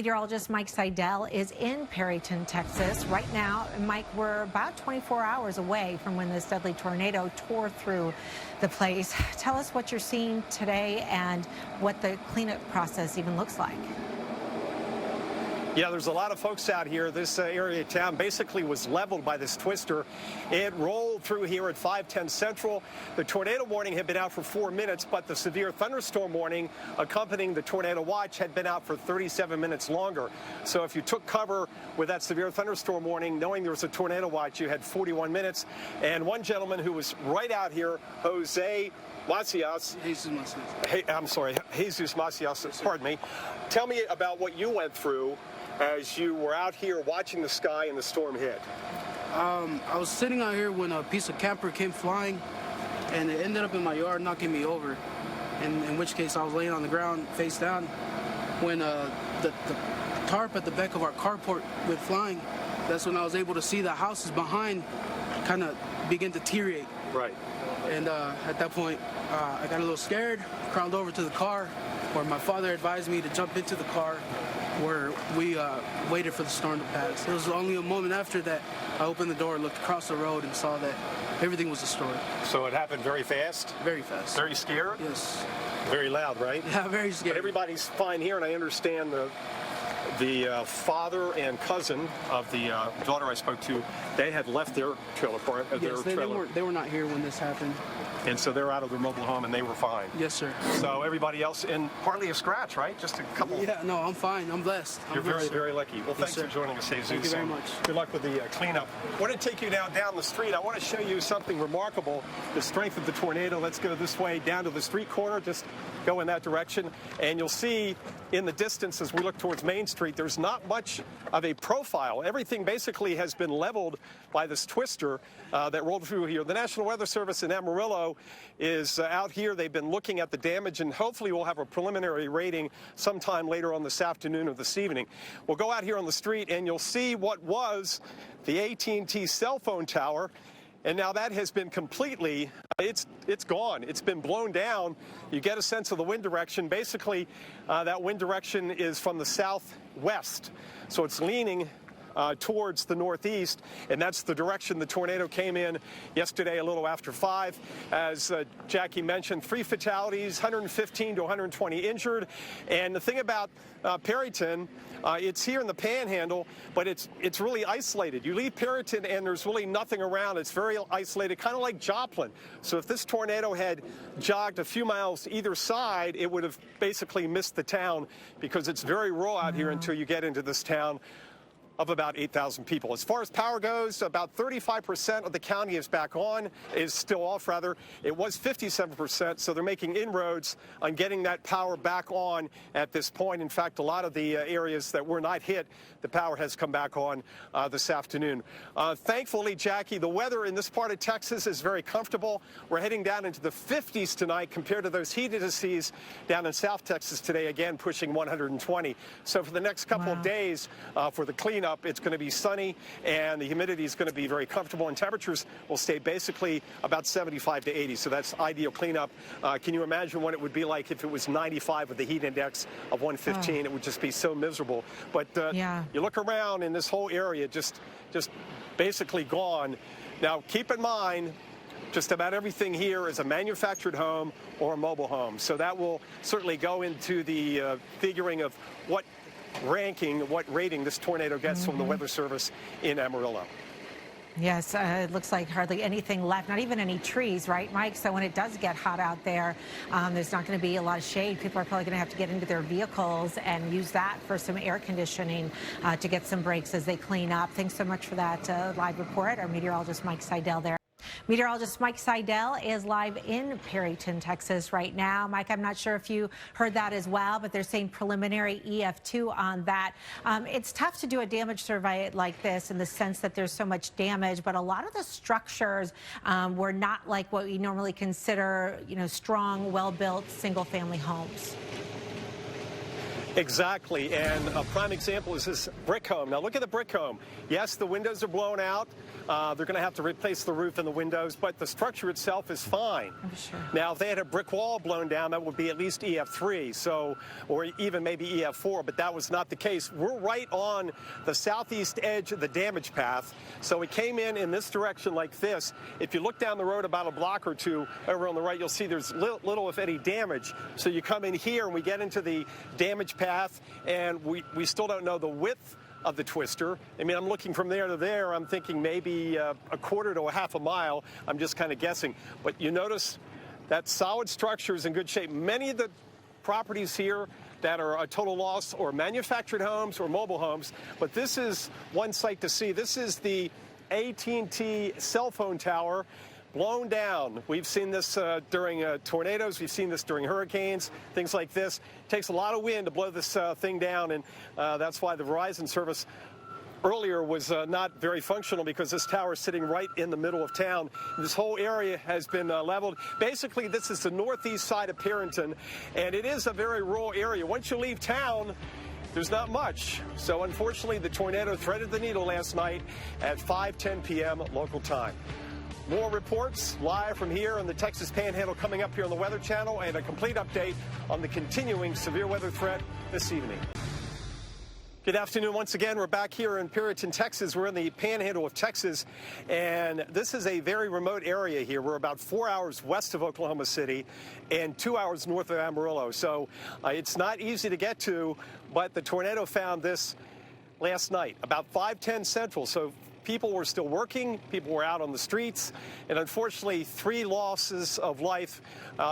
Meteorologist Mike Seidel is in Perryton, Texas. Right now, Mike, we're about 24 hours away from when this deadly tornado tore through the place. Tell us what you're seeing today and what the cleanup process even looks like. Yeah, there's a lot of folks out here. This area of town basically was leveled by this twister. It rolled through here at 5:10 Central. The tornado warning had been out for 4 minutes, but the severe thunderstorm warning accompanying the tornado watch had been out for 37 minutes longer. So if you took cover with that severe thunderstorm warning, knowing there was a tornado watch, you had 41 minutes. And one gentleman who was right out here, Jesus Macias. Hey, I'm sorry, Jesus Macias, pardon me. Tell me about what you went through as you were out here watching the sky and the storm hit. I was sitting out here when a piece of camper came flying, and it ended up in my yard knocking me over, in which case I was laying on the ground face down when the tarp at the back of our carport went flying. That's when I was able to see the houses behind kind of begin to deteriorate. Right. And at that point, I got a little scared, crawled over to the car, where my father advised me to jump into the car, where we waited for the storm to pass. It was only a moment after that I opened the door, looked across the road, and saw that everything was destroyed. So it happened very fast? Very fast. Very scared? Yes. Very loud, right? Yeah, very scared. But everybody's fine here, and I understand the father and cousin of the daughter I spoke to, they had left their trailer park. Yes, they were not here when this happened. And so they're out of their mobile home, and they were fine. Yes, sir. So everybody else, and hardly a scratch, right? Just a couple. Yeah, no, I'm fine. I'm blessed. You're very, very lucky. Well, thanks sir. for joining us, Jesus. Thank you very much. Good luck with the cleanup. I want to take you now down the street. I want to show you something remarkable, the strength of the tornado. Let's go this way down to the street corner. Just go in that direction, and you'll see in the distance as we look towards Main Street, there's not much of a profile. Everything basically has been leveled by this twister that rolled through here. The National Weather Service in Amarillo is out here. They've been looking at the damage, and hopefully we'll have a preliminary rating sometime later on this afternoon or this evening. We'll go out here on the street, and you'll see what was the AT&T cell phone tower. And now that has been completely, it's gone. It's been blown down. You get a sense of the wind direction. Basically, that wind direction is from the southwest. So it's leaning towards the northeast, and that's the direction the tornado came in yesterday a little after 5. As Jackie mentioned, 3 fatalities, 115 to 120 injured. And the thing about Perryton, it's here in the Panhandle, but it's really isolated. You leave Perryton and there's really nothing around. It's very isolated, kind of like Joplin. So if this tornado had jogged a few miles either side, it would have basically missed the town, because it's very raw out here until you get into this town of about 8,000 people. As far as power goes, about 35% of the county is back on, is still off rather. It was 57%, so they're making inroads on getting that power back on at this point. In fact, a lot of the areas that were not hit, the power has come back on this afternoon. Thankfully, Jackie, the weather in this part of Texas is very comfortable. We're heading down into the 50s tonight compared to those heat indices down in South Texas today, again pushing 120. So for the next couple of days for the cleanup, it's going to be sunny, and the humidity is going to be very comfortable, and temperatures will stay basically about 75 to 80. So that's ideal cleanup. Can you imagine what it would be like if it was 95 with the heat index of 115? It would just be so miserable. But you look around in this whole area, just basically gone. Now, keep in mind, just about everything here is a manufactured home or a mobile home. So that will certainly go into the figuring of what rating this tornado gets from the Weather Service in Amarillo. Yes, it looks like hardly anything left, not even any trees, right, Mike? So when it does get hot out there, there's not going to be a lot of shade. People are probably going to have to get into their vehicles and use that for some air conditioning to get some breaks as they clean up. Thanks so much for that live report. Our meteorologist Mike Seidel there. Meteorologist Mike Seidel is live in Perryton, Texas right now. Mike, I'm not sure if you heard that as well, but they're saying preliminary EF-3 on that. It's tough to do a damage survey like this in the sense that there's so much damage, but a lot of the structures were not like what we normally consider, strong, well-built, single-family homes. Exactly, and a prime example is this brick home. Now look at the brick home. Yes, the windows are blown out. They're going to have to replace the roof and the windows, but the structure itself is fine. I'm sure. Now, if they had a brick wall blown down, that would be at least EF-3, so, or even maybe EF-4, but that was not the case. We're right on the southeast edge of the damage path, so it came in this direction like this. If you look down the road about a block or two over on the right, you'll see there's little if any, damage. So you come in here and we get into the damage path, and we still don't know the width of the twister. I mean, I'm looking from there to there. I'm thinking maybe a quarter to a half a mile. I'm just kind of guessing. But you notice that solid structure is in good shape. Many of the properties here that are a total loss or manufactured homes or mobile homes, but this is one site to see. This is the AT&T cell phone tower blown down. We've seen this during tornadoes. We've seen this during hurricanes, things like this. It takes a lot of wind to blow this thing down, and that's why the Verizon service earlier was not very functional, because this tower is sitting right in the middle of town. This whole area has been leveled. Basically, this is the northeast side of Perryton, and it is a very rural area. Once you leave town, there's not much. So unfortunately, the tornado threaded the needle last night at 5:10 p.m. local time. More reports live from here in the Texas Panhandle coming up here on the Weather Channel, and a complete update on the continuing severe weather threat this evening. Good afternoon once again. We're back here in Perryton, Texas. We're in the Panhandle of Texas, and this is a very remote area here. We're about 4 hours west of Oklahoma City and 2 hours north of Amarillo. So it's not easy to get to, but the tornado found this last night, about 5:10 Central. So people were still working, people were out on the streets, and unfortunately 3 losses of life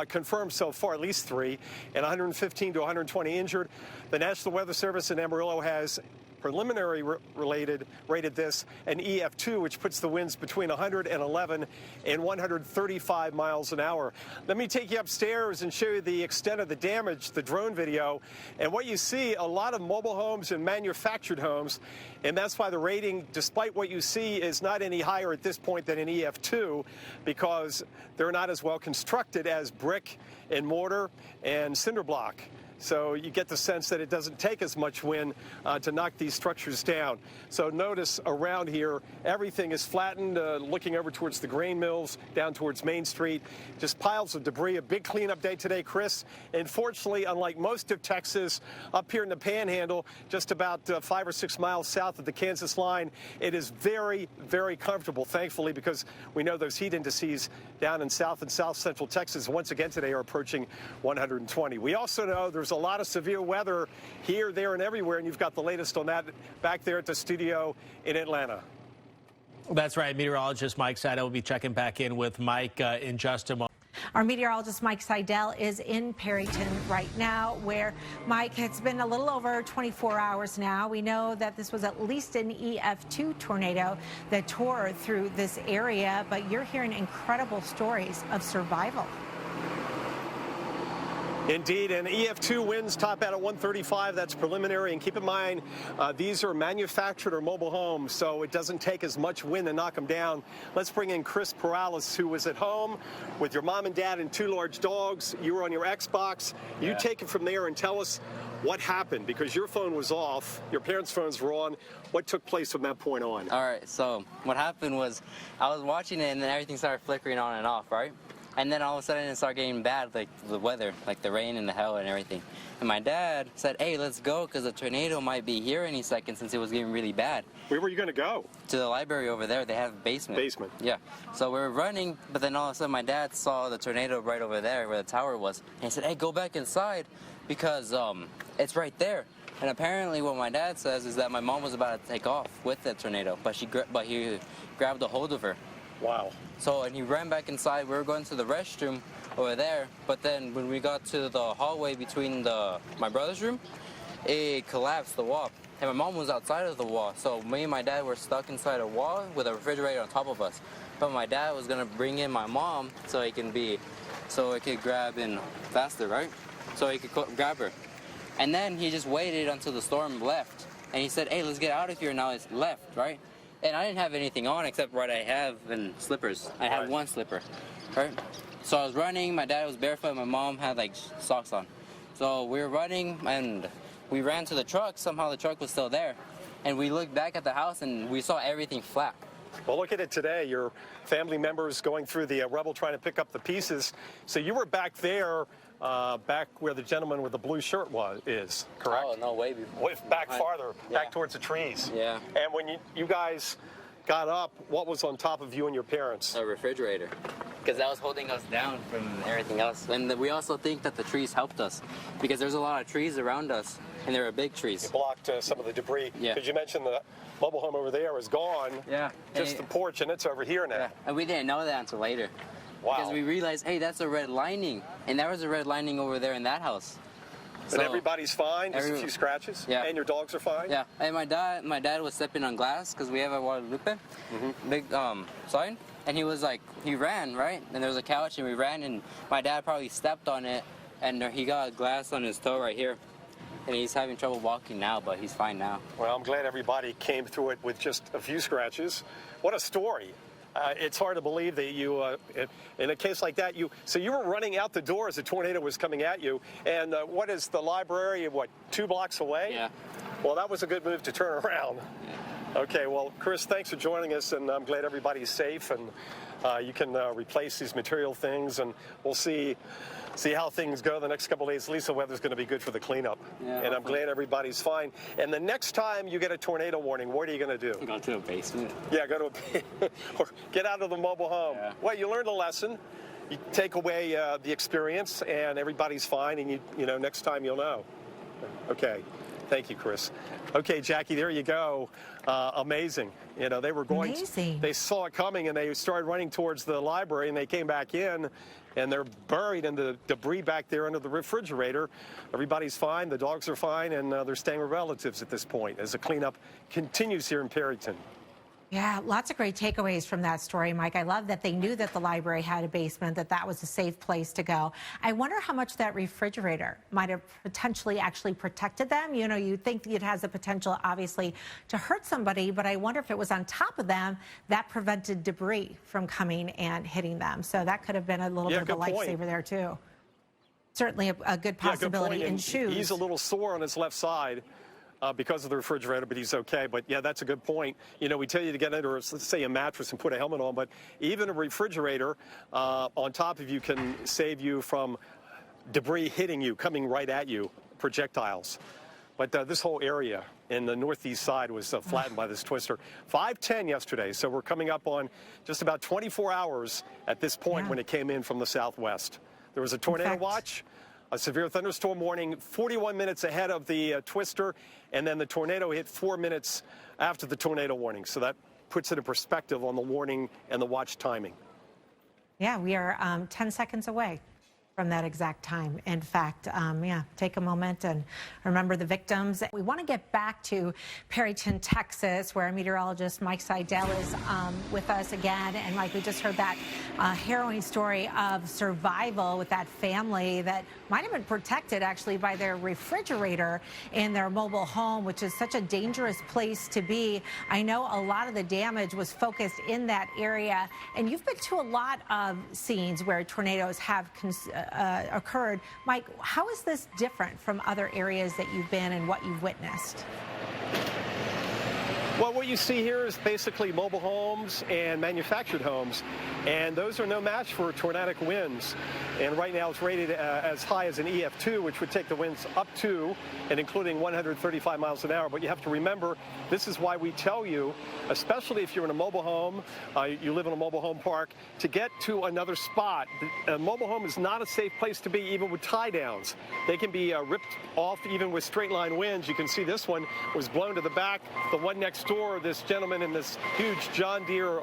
confirmed so far, at least 3, and 115 to 120 injured. The National Weather Service in Amarillo has preliminary rated this an EF-2, which puts the winds between 111 and 135 miles an hour. Let me take you upstairs and show you the extent of the damage, the drone video. And what you see, a lot of mobile homes and manufactured homes, and that's why the rating, despite what you see, is not any higher at this point than an EF-2, because they're not as well constructed as brick and mortar and cinder block. So you get the sense that it doesn't take as much wind to knock these structures down. So notice around here, everything is flattened, looking over towards the grain mills, down towards Main Street. Just piles of debris. A big cleanup day today, Chris. And fortunately, unlike most of Texas, up here in the Panhandle, just about 5 or 6 miles south of the Kansas line, it is very, very comfortable, thankfully, because we know those heat indices down in South and South Central Texas once again today are approaching 120. We also know there's a lot of severe weather here, there, and everywhere, and you've got the latest on that back there at the studio in Atlanta. That's right. Meteorologist Mike Seidel will be checking back in with Mike in just a moment. Our meteorologist Mike Seidel is in Perryton right now, where, Mike, it's been a little over 24 hours now. We know that this was at least an EF-2 tornado that tore through this area, but you're hearing incredible stories of survival. Indeed, and EF-2 winds top out at 135. That's preliminary. And keep in mind, these are manufactured or mobile homes, so it doesn't take as much wind to knock them down. Let's bring in Chris Perales, who was at home with your mom and dad and 2 large dogs. You were on your Xbox. You take it from there and tell us what happened, because your phone was off, your parents' phones were on. What took place from that point on? All right, so what happened was I was watching it, and then everything started flickering on and off, right? And then all of a sudden it started getting bad, like the weather, like the rain and the hail and everything. And my dad said, hey, let's go, because the tornado might be here any second, since it was getting really bad. Where were you going to go? To the library over there. They have a basement. Basement. Yeah. So we were running, but then all of a sudden my dad saw the tornado right over there where the tower was. And he said, hey, go back inside, because it's right there. And apparently what my dad says is that my mom was about to take off with the tornado, but he grabbed a hold of her. Wow. So, and he ran back inside. We were going to the restroom over there, but then when we got to the hallway between my brother's room, it collapsed, the wall. And my mom was outside of the wall, so me and my dad were stuck inside a wall with a refrigerator on top of us. But my dad was gonna bring in my mom so it could grab in faster, right? So he could grab her. And then he just waited until the storm left. And he said, hey, let's get out of here now. It's left, right? And I didn't have anything on except what I have and slippers. I had one slipper, right? So I was running, my dad was barefoot, my mom had like socks on. So we were running, and we ran to the truck. Somehow the truck was still there. And we looked back at the house and we saw everything flat. Well, look at it today. Your family members going through the rubble trying to pick up the pieces. So you were back there, back where the gentleman with the blue shirt is, correct? Oh, no, way before. Back farther, back towards the trees. Yeah. And when you guys got up, what was on top of you and your parents? A refrigerator. Because that was holding us down from everything else. And we also think that the trees helped us because there's a lot of trees around us, and there are big trees. It blocked some of the debris. Yeah. Because you mentioned the mobile home over there is gone. Yeah. Just the porch, and it's over here now. Yeah. And we didn't know that until later. Wow. Because we realized, hey, that's a red lining. And there was a red lining over there in that house. But everybody's fine, just a few scratches? Yeah. And your dogs are fine? Yeah. And my dad was stepping on glass because we have a Guadalupe big sign. And he was like, he ran, right? And there was a couch and we ran and my dad probably stepped on it and he got glass on his toe right here. And he's having trouble walking now, but he's fine now. Well, I'm glad everybody came through it with just a few scratches. What a story. It's hard to believe that you, in a case like that, so you were running out the door as the tornado was coming at you. And what is the library, 2 blocks away? Yeah. Well, that was a good move to turn around. Yeah. Okay, well, Chris, thanks for joining us, and I'm glad everybody's safe, and you can replace these material things, and we'll see how things go the next couple of days. At least the weather's going to be good for the cleanup. Yeah, and I'm glad everybody's fine. And the next time you get a tornado warning, what are you going to do? Go to a basement. Yeah, go to or get out of the mobile home. Yeah. Well, you learned a lesson. You take away the experience, and everybody's fine, and you know, next time you'll know. Okay. Thank you, Chris. Okay, Jackie, there you go. Amazing. You know, they were going. Amazing. They saw it coming, and they started running towards the library, and they came back in, and they're buried in the debris back there under the refrigerator. Everybody's fine. The dogs are fine, and they're staying with relatives at this point as the cleanup continues here in Perryton. Yeah, lots of great takeaways from that story, Mike. I love that they knew that the library had a basement, that was a safe place to go. I wonder how much that refrigerator might have potentially actually protected them. You know, you think it has the potential, obviously, to hurt somebody, but I wonder if it was on top of them that prevented debris from coming and hitting them. So that could have been a little bit of a lifesaver there, too. Certainly a good possibility in shoes. He's a little sore on his left side. Because of the refrigerator, but he's okay. But yeah, that's a good point. You know, we tell you to get under, let's say, a mattress and put a helmet on, but even a refrigerator on top of you can save you from debris hitting you, coming right at you, projectiles. But this whole area in the northeast side was flattened by this twister. 5:10 yesterday, so we're coming up on just about 24 hours at this point when it came in from the southwest. There was a tornado watch. A severe thunderstorm warning 41 minutes ahead of the twister, and then the tornado hit 4 minutes after the tornado warning. So that puts it in perspective on the warning and the watch timing. Yeah, we are 10 seconds away from that exact time. In fact, take a moment and remember the victims. We want to get back to Perryton, Texas, where meteorologist Mike Seidel is with us again. And Mike, we just heard that harrowing story of survival with that family that might have been protected actually by their refrigerator in their mobile home, which is such a dangerous place to be. I know a lot of the damage was focused in that area, and you've been to a lot of scenes where tornadoes have occurred. Mike, how is this different from other areas that you've been and what you've witnessed? Well, what you see here is basically mobile homes and manufactured homes, and those are no match for tornadic winds. And right now it's rated as high as an EF-3, which would take the winds up to and including 135 miles an hour. But you have to remember, this is why we tell you, especially if you're in a mobile home, you live in a mobile home park, to get to another spot. A mobile home is not a safe place to be, even with tie downs. They can be ripped off even with straight line winds. You can see this one was blown to the back. The one next door, this gentleman in this huge John Deere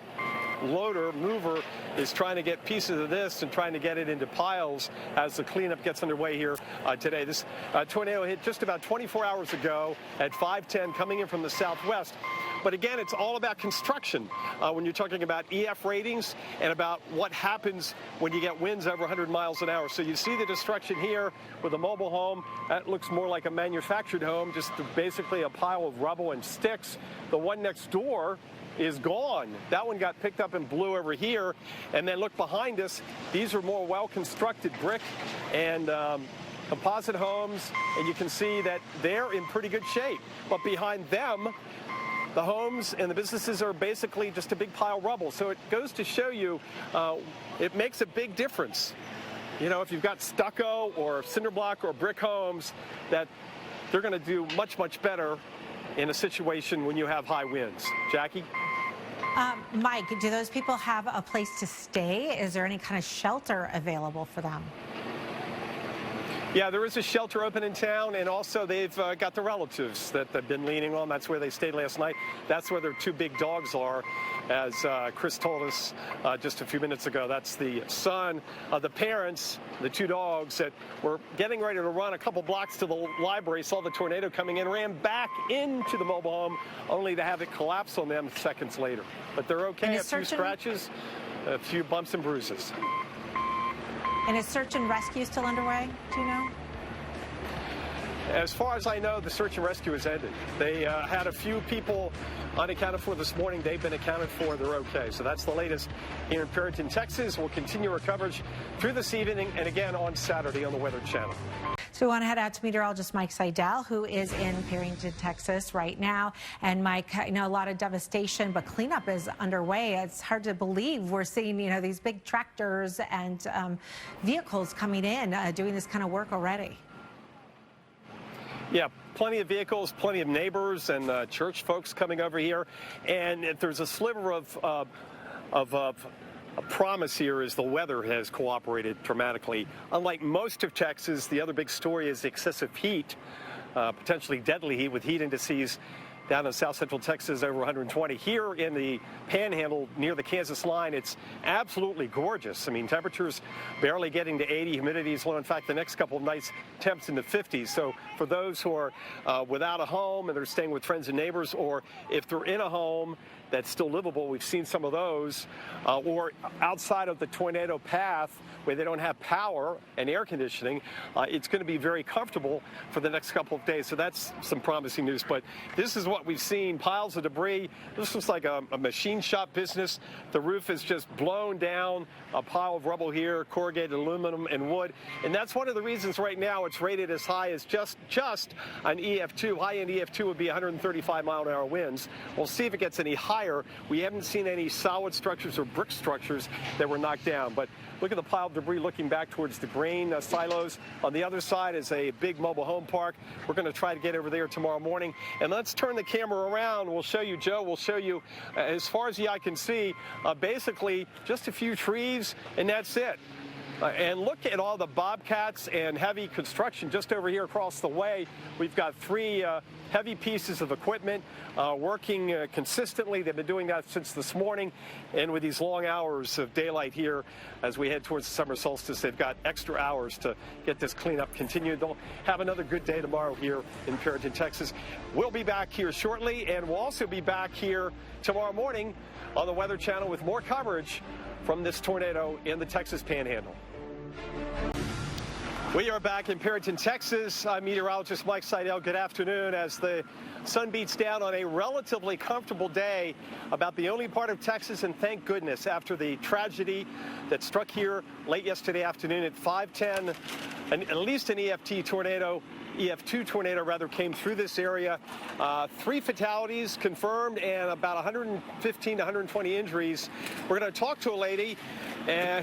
mover is trying to get pieces of this and trying to get it into piles as the cleanup gets underway here today. This tornado hit just about 24 hours ago at 5:10 coming in from the southwest. But again, it's all about construction when you're talking about EF ratings and about what happens when you get winds over 100 miles an hour. So you see the destruction here with a mobile home. That looks more like a manufactured home, just basically a pile of rubble and sticks. The one next door is gone. That one got picked up and blew over here. And then look behind us. These are more well-constructed brick and composite homes, and you can see that they're in pretty good shape. But behind them, the homes and the businesses are basically just a big pile of rubble. So it goes to show you it makes a big difference. You know, if you've got stucco or cinder block or brick homes, that they're going to do much, much better in a situation when you have high winds. Jackie? Mike, do those people have a place to stay? Is there any kind of shelter available for them? Yeah, there is a shelter open in town, and also they've got the relatives that they've been leaning on. That's where they stayed last night. That's where their two big dogs are, as Chris told us just a few minutes ago. That's the son of the parents, the two dogs that were getting ready to run a couple blocks to the library, saw the tornado coming in, ran back into the mobile home, only to have it collapse on them seconds later. But they're okay, a few scratches, a few bumps and bruises. And is search and rescue still underway? Do you know? As far as I know, the search and rescue has ended. They had a few people unaccounted for this morning. They've been accounted for. They're okay. So that's the latest here in Perryton, Texas. We'll continue our coverage through this evening and again on Saturday on the Weather Channel. So we want to head out to meteorologist Mike Seidel, who is in Perryton, Texas right now. And Mike, I know a lot of devastation, but cleanup is underway. It's hard to believe we're seeing, you know, these big tractors and vehicles coming in doing this kind of work already. Yeah, plenty of vehicles, plenty of neighbors and church folks coming over here. And if there's a sliver of a promise here is the weather has cooperated dramatically. Unlike most of Texas, the other big story is excessive heat, potentially deadly heat with heat indices down in south central Texas over 120. Here in the Panhandle near the Kansas line, it's absolutely gorgeous. I mean, temperatures barely getting to 80, humidity is low. In fact, the next couple of nights, temps in the 50s. So for those who are without a home and they're staying with friends and neighbors, or if they're in a home that's still livable, we've seen some of those, or outside of the tornado path where they don't have power and air conditioning, it's going to be very comfortable for the next couple of days. So that's some promising news. But this is what we've seen, piles of debris. This looks like a machine shop business. The roof is just blown down, a pile of rubble here, corrugated aluminum and wood. And that's one of the reasons right now it's rated as high as just an EF-2. High-end EF-2 would be 135-mile-an-hour winds. We'll see if it gets any higher. We haven't seen any solid structures or brick structures that were knocked down. But look at the pile of debris looking back towards the grain silos. On the other side is a big mobile home park. We're going to try to get over there tomorrow morning. And let's turn the camera around. We'll show you, Joe, we'll show you, as far as the eye can see, basically just a few trees, and that's it. And look at all the bobcats and heavy construction just over here across the way. We've got three heavy pieces of equipment working consistently. They've been doing that since this morning. And with these long hours of daylight here as we head towards the summer solstice, they've got extra hours to get this cleanup continued. They'll have another good day tomorrow here in Perryton, Texas. We'll be back here shortly, and we'll also be back here tomorrow morning on the Weather Channel with more coverage from this tornado in the Texas Panhandle. We are back in Perryton, Texas. I'm meteorologist Mike Seidel. Good afternoon. As the sun beats down on a relatively comfortable day, about the only part of Texas, and thank goodness, after the tragedy that struck here late yesterday afternoon at 5:10, at least an EF-2 tornado rather, came through this area. 3 fatalities confirmed and about 115 to 120 injuries. We're going to talk to a lady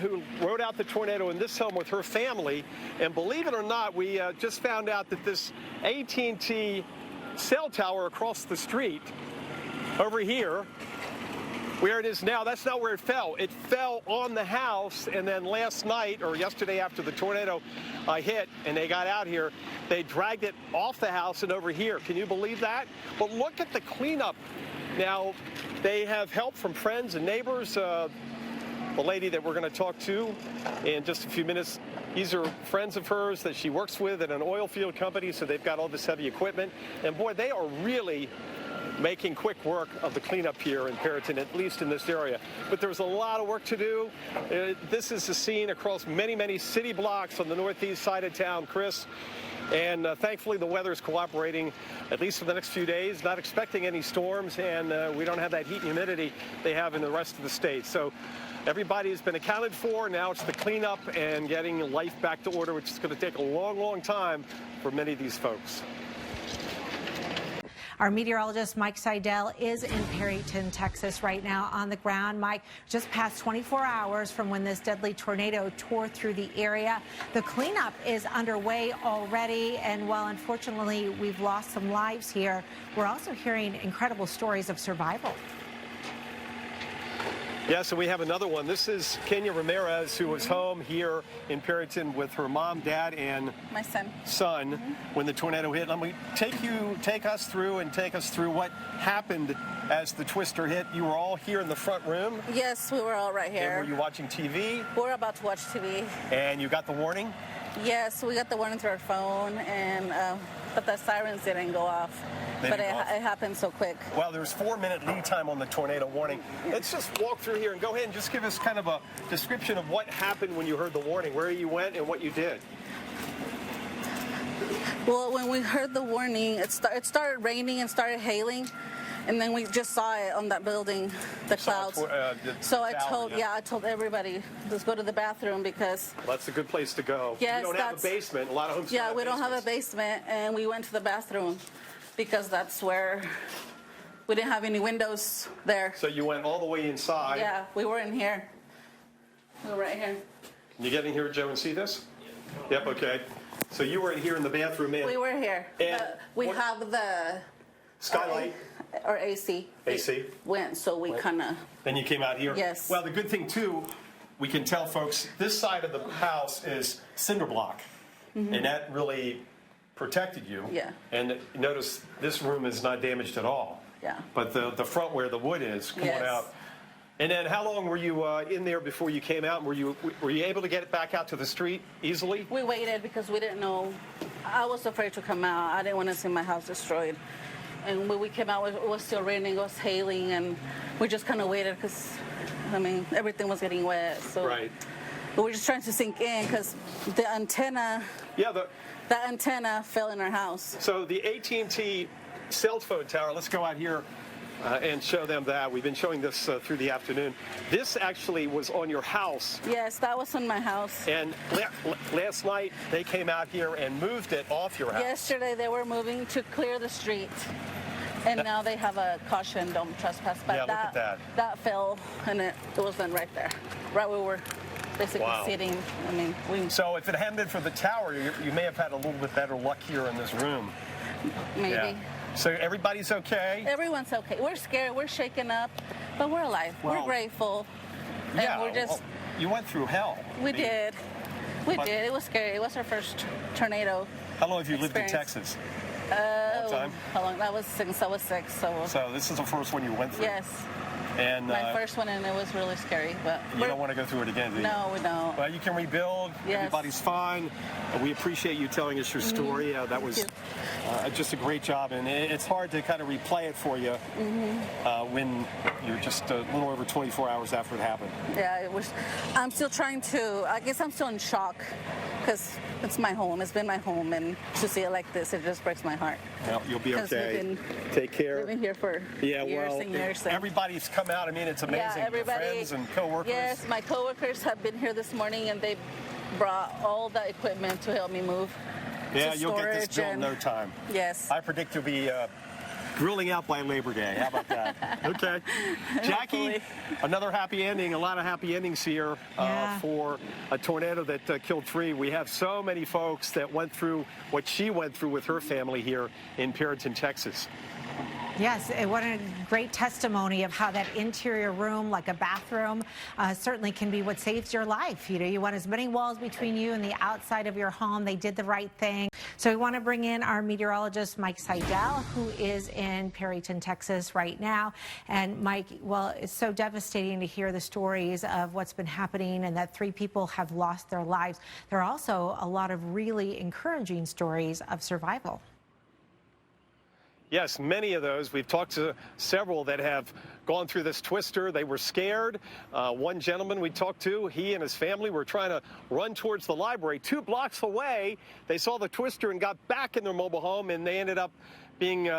who rode out the tornado in this home with her family. And believe it or not, we just found out that this AT&T cell tower across the street over here, where it is now, that's not where it fell. It fell on the house, and then last night, or yesterday after the tornado hit and they got out here, they dragged it off the house and over here. Can you believe that? But look at the cleanup. Now, they have help from friends and neighbors. The lady that we're going to talk to in just a few minutes, these are friends of hers that she works with at an oil field company, so they've got all this heavy equipment. And boy, they are really making quick work of the cleanup here in Perryton, at least in this area. But there's a lot of work to do. This is the scene across many, many city blocks on the northeast side of town, Chris. And thankfully, the weather is cooperating, at least for the next few days. Not expecting any storms, and we don't have that heat and humidity they have in the rest of the state. So everybody has been accounted for. Now it's the cleanup and getting life back to order, which is going to take a long, long time for many of these folks. Our meteorologist, Mike Seidel, is in Perryton, Texas right now on the ground. Mike, just past 24 hours from when this deadly tornado tore through the area. The cleanup is underway already, and while unfortunately we've lost some lives here, we're also hearing incredible stories of survival. Yes, and we have another one. This is Kenya Ramirez, who was home here in Perryton with her mom, dad, and my son when the tornado hit. Let me take us through what happened as the twister hit. You were all here in the front room. Yes, we were all right here. And were you watching TV? We're about to watch TV. And you got the warning? Yes, we got the warning through our phone, and but the sirens didn't go off. But it happened so quick. Well, there's 4-minute lead time on the tornado warning. Let's just walk through here and go ahead and just give us kind of a description of what happened when you heard the warning, where you went and what you did. Well, when we heard the warning, it started raining and started hailing, and then we just saw it on that building, the clouds. So I told everybody, let's go to the bathroom because that's a good place to go. Yes, you don't have a basement. A lot of homes. Yeah, we don't have a basement, and we went to the bathroom because that's where we didn't have any windows there. So you went all the way inside. Yeah, we were in here. We were right here. Can you get in here, Joe, and see this? Yep. Okay. So you were in here in the bathroom. We were here. And we have the skylight or AC. AC went, so we kind of. Then you came out here. Yes. Well, the good thing too, we can tell folks this side of the house is cinder block, and that really protected you. Yeah. And notice this room is not damaged at all. Yeah. But the front where the wood is coming out. And then how long were you in there before you came out? Were you able to get it back out to the street easily? We waited because we didn't know. I was afraid to come out. I didn't want to see my house destroyed. And when we came out, it was still raining, it was hailing, and we just kind of waited because, I mean, everything was getting wet. So right. We were just trying to sink in because the antenna. Yeah. That antenna fell in our house. So the AT&T cell phone tower. Let's go out here. And show them that. We've been showing this through the afternoon. This actually was on your house. Yes, that was on my house. And last night they came out here and moved it off your house. Yesterday they were moving to clear the street. And now they have a caution, don't trespass. But yeah, look at that. That fell, and it was then right there. Right where we were basically sitting. I mean, So if it hadn't been for the tower, you may have had a little bit better luck here in this room. Maybe. Yeah. So everybody's okay? Everyone's okay. We're scared. We're shaken up, but we're alive. We're grateful. Yeah. And we're just. You went through hell. We did. We did. It was scary. It was our first tornado. How long have you lived in Texas? Long time? How long? That was since I was 6. So this is the first one you went through? Yes. And my first one, and it was really scary. But you don't want to go through it again, do you? No, we don't. Well, you can rebuild. Yes. Everybody's fine. We appreciate you telling us your story. That was just a great job, and it's hard to kind of replay it for you when you're just a little over 24 hours after it happened. Yeah, it was. I'm still trying to. I guess I'm still in shock because it's my home. It's been my home, and to see it like this, it just breaks my heart. Well, you'll be okay. Take care. We've been here for years and years. Everybody's come out. I mean, it's amazing. Yeah, everybody. Your friends and coworkers. Yes, my coworkers have been here this morning, and they brought all the equipment to help me move. Yeah, you'll get this built in no time. Yes. I predict you'll be grilling out by Labor Day. How about that? Okay. Jackie, another happy ending. A lot of happy endings here for a tornado that killed 3. We have so many folks that went through what she went through with her family here in Perryton, Texas. Yes, what a great testimony of how that interior room, like a bathroom, certainly can be what saves your life. You know, you want as many walls between you and the outside of your home. They did the right thing. So we want to bring in our meteorologist, Mike Seidel, who is in Perryton, Texas right now. And Mike, well, it's so devastating to hear the stories of what's been happening and that 3 people have lost their lives. There are also a lot of really encouraging stories of survival. Yes, many of those. We've talked to several that have gone through this twister. They were scared. One gentleman we talked to, he and his family were trying to run towards the library. 2 blocks away, they saw the twister and got back in their mobile home, and they ended up being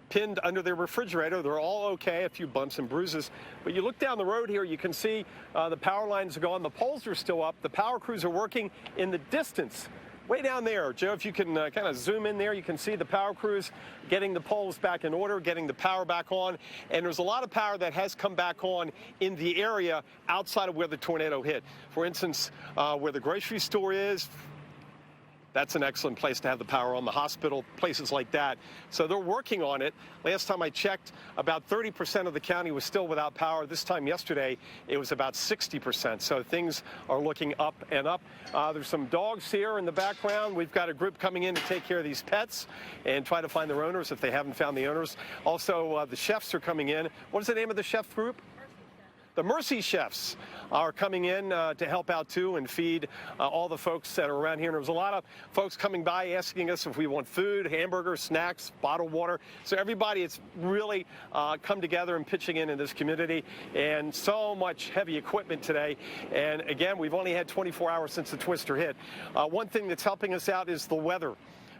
pinned under their refrigerator. They're all okay, a few bumps and bruises. But you look down the road here, you can see the power lines are gone. The poles are still up. The power crews are working in the distance. Way down there, Joe, if you can kind of zoom in there, you can see the power crews getting the poles back in order, getting the power back on. And there's a lot of power that has come back on in the area outside of where the tornado hit. For instance, where the grocery store is, that's an excellent place to have the power on. The hospital, places like that. So they're working on it. Last time I checked, about 30% of the county was still without power. This time yesterday, it was about 60%. So things are looking up and up. There's some dogs here in the background. We've got a group coming in to take care of these pets and try to find their owners if they haven't found the owners. Also, the chefs are coming in. What is the name of the chef group? The Mercy Chefs are coming in to help out, too, and feed all the folks that are around here. And there was a lot of folks coming by asking us if we want food, hamburgers, snacks, bottled water. So everybody has really come together and pitching in this community. And so much heavy equipment today. And, again, we've only had 24 hours since the twister hit. One thing that's helping us out is the weather.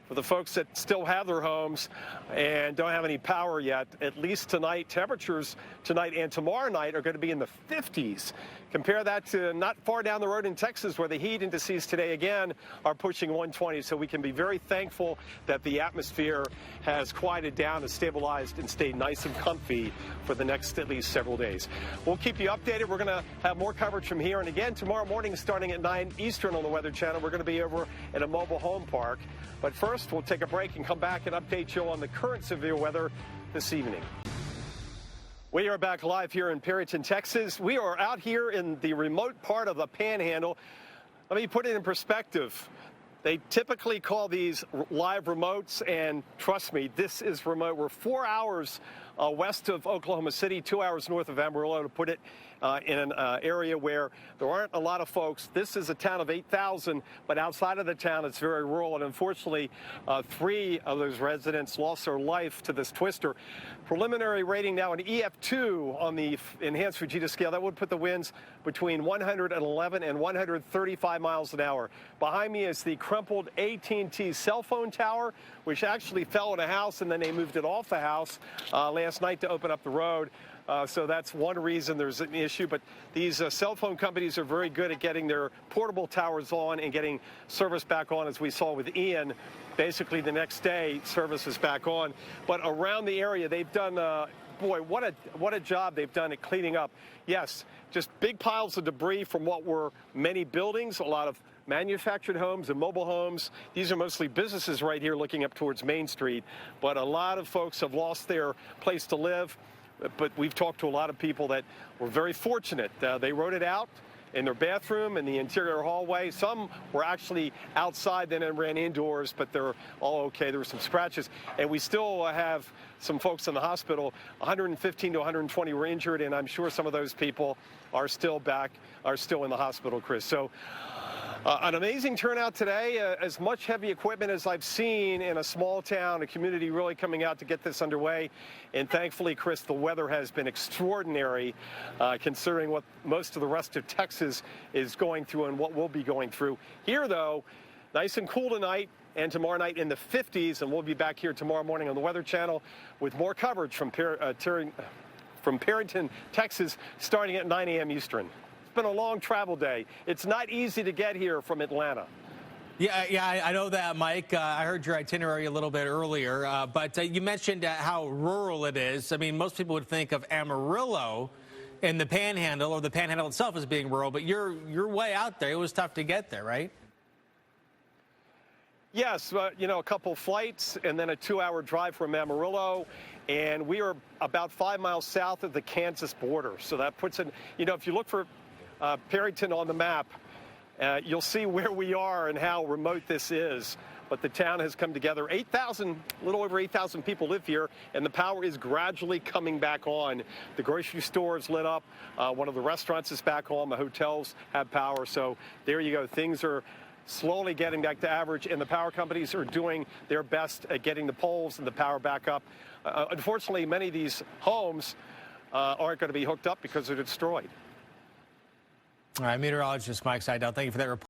For the folks that still have their homes and don't have any power yet, at least tonight, temperatures tonight and tomorrow night are going to be in the 50s. Compare that to not far down the road in Texas, where the heat indices today again are pushing 120. So we can be very thankful that the atmosphere has quieted down and stabilized and stayed nice and comfy for the next at least several days. We'll keep you updated. We're going to have more coverage from here. And again, tomorrow morning, starting at 9 Eastern on the Weather Channel, we're going to be over in a mobile home park. But first, we'll take a break and come back and update you on the current severe weather this evening. We are back live here in Perryton, Texas. We are out here in the remote part of the Panhandle. Let me put it in perspective. They typically call these live remotes, and trust me, this is remote. We're 4 hours west of Oklahoma City, 2 hours north of Amarillo, to put it in an area where there aren't a lot of folks. This is a town of 8,000, but outside of the town, it's very rural. And unfortunately, 3 of those residents lost their life to this twister. Preliminary rating now an EF-2 on the enhanced Fujita scale. That would put the winds between 111 and 135 miles an hour. Behind me is the crumpled AT&T cell phone tower, which actually fell in a house, and then they moved it off the house last night to open up the road. So that's one reason there's an issue. But these cell phone companies are very good at getting their portable towers on and getting service back on, as we saw with Ian. Basically, the next day, service is back on. But around the area, they've done, boy, what a job they've done at cleaning up. Yes, just big piles of debris from what were many buildings, a lot of manufactured homes and mobile homes. These are mostly businesses right here looking up towards Main Street. But a lot of folks have lost their place to live. But we've talked to a lot of people that were very fortunate. They wrote it out in their bathroom, in the interior hallway. Some were actually outside, then ran indoors, but they're all okay. There were some scratches. And we still have some folks in the hospital. 115 to 120 were injured, and I'm sure some of those people are still in the hospital, Chris. So an amazing turnout today. As much heavy equipment as I've seen in a small town, a community really coming out to get this underway. And thankfully, Chris, the weather has been extraordinary, considering what most of the rest of Texas is going through and what we'll be going through. Here, though, nice and cool tonight and tomorrow night in the 50s. And we'll be back here tomorrow morning on the Weather Channel with more coverage from Perryton, Texas, starting at 9 a.m. Eastern. Been a long travel day. It's not easy to get here from Atlanta. Yeah, I know that, Mike. I heard your itinerary a little bit earlier, but you mentioned how rural it is. I mean, most people would think of Amarillo in the Panhandle, or the Panhandle itself, as being rural, but you're way out there. It was tough to get there, right? Yes, a couple flights and then a 2-hour drive from Amarillo. And we are about 5 miles south of the Kansas border. So that puts it, if you look for Perryton on the map, you'll see where we are and how remote this is. But the town has come together. 8,000, a little over 8,000 people live here, and the power is gradually coming back on. The grocery store is lit up. One of the restaurants is back on. The hotels have power. So there you go. Things are slowly getting back to average, and the power companies are doing their best at getting the poles and the power back up. Unfortunately, many of these homes aren't going to be hooked up because they're destroyed. All right, meteorologist Mike Seidel, thank you for that report.